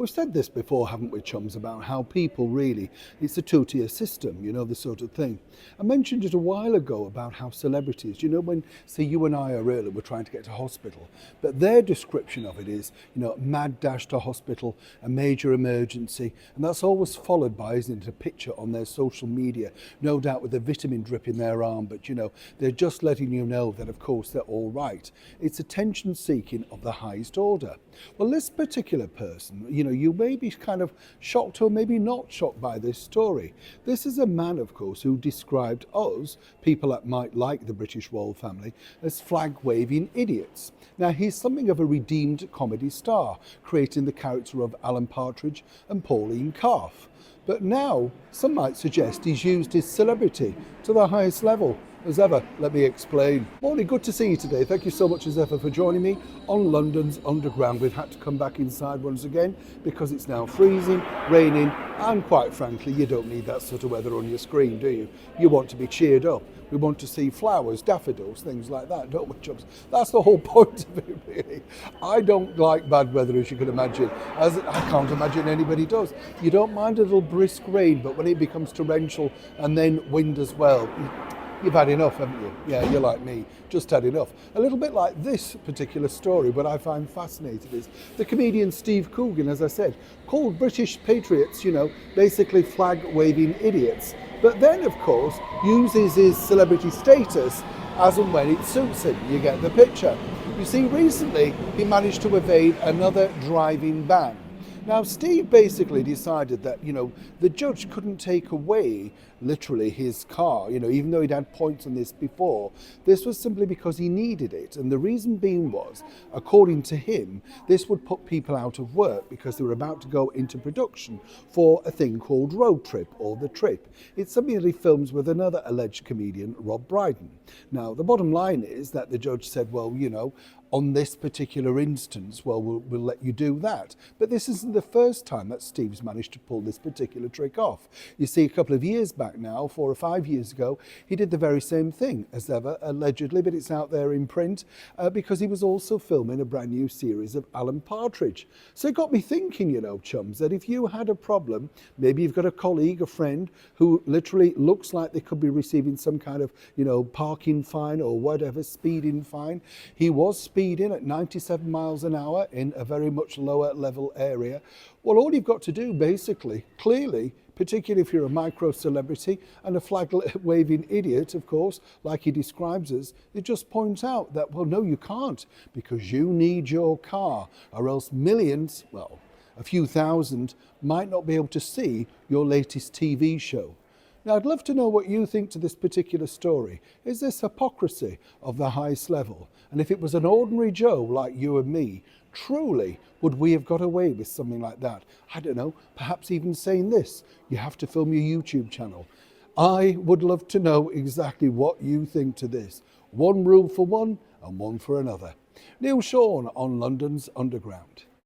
We've said this before, haven't we, chums, about how people really, it's a two-tier system, you know, the sort of thing. I mentioned it a while ago about how celebrities, you know, when, say, you and I are ill and we're trying to get to hospital, but their description of it is, you know, mad dash to hospital, a major emergency, and that's always followed by, isn't it, a picture on their social media, no doubt with a vitamin drip in their arm, but, you know, they're just letting you know that, of course, they're all right. It's attention seeking of the highest order. Well, this particular person, you know, you may be kind of shocked or maybe not shocked by this story. This is a man, of course, who described us, people that might like the British royal family, as flag-waving idiots. Now, he's something of a redeemed comedy star, creating the character of Alan Partridge and Pauline Calf. But now, some might suggest he's used his celebrity to the highest level. As ever, let me explain. Morning, good to see you today. Thank you so much as ever for joining me on London's Underground. We've had to come back inside once again because it's now freezing, raining, and quite frankly, you don't need that sort of weather on your screen, do you? You want to be cheered up. We want to see flowers, daffodils, things like that, don't we, chums? That's the whole point of it, really. I don't like bad weather, as you can imagine, as I can't imagine anybody does. You don't mind a little brisk rain, but when it becomes torrential and then wind as well, you've had enough, haven't you? Yeah, you're like me, just had enough. A little bit like this particular story, what I find fascinating is the comedian Steve Coogan, as I said, called British patriots, you know, basically flag-waving idiots. But then, of course, uses his celebrity status as and when it suits him. You get the picture. You see, recently, he managed to evade another driving ban. Now, Steve basically decided that, you know, the judge couldn't take away, literally, his car, you know, even though he'd had points on this before. This was simply because he needed it. And the reason being was, according to him, this would put people out of work because they were about to go into production for a thing called Road Trip, or The Trip. It's something that he films with another alleged comedian, Rob Brydon. Now, the bottom line is that the judge said, well, you know, on this particular instance, well, we'll let you do that. But this isn't the first time that Steve's managed to pull this particular trick off. You see, a couple of years back now, 4 or 5 years ago, he did the very same thing as ever, allegedly, but it's out there in print, because he was also filming a brand new series of Alan Partridge. So it got me thinking, you know, chums, that if you had a problem, maybe you've got a colleague, a friend, who literally looks like they could be receiving some kind of, you know, parking fine or whatever, speeding fine. He was speeding at 97 miles an hour in a very much lower level area. Well, all you've got to do basically, clearly, particularly if you're a micro celebrity and a flag waving idiot, of course, like he describes us, it just points out that, well, no, you can't, because you need your car, or else millions, well, a few thousand, might not be able to see your latest TV show. Now, I'd love to know what you think to this particular story. Is this hypocrisy of the highest level? And if it was an ordinary Joe like you and me, truly, would we have got away with something like that? I don't know, perhaps even saying this, you have to film your YouTube channel. I would love to know exactly what you think to this. One rule for one and one for another. Neil Sean on London's Underground.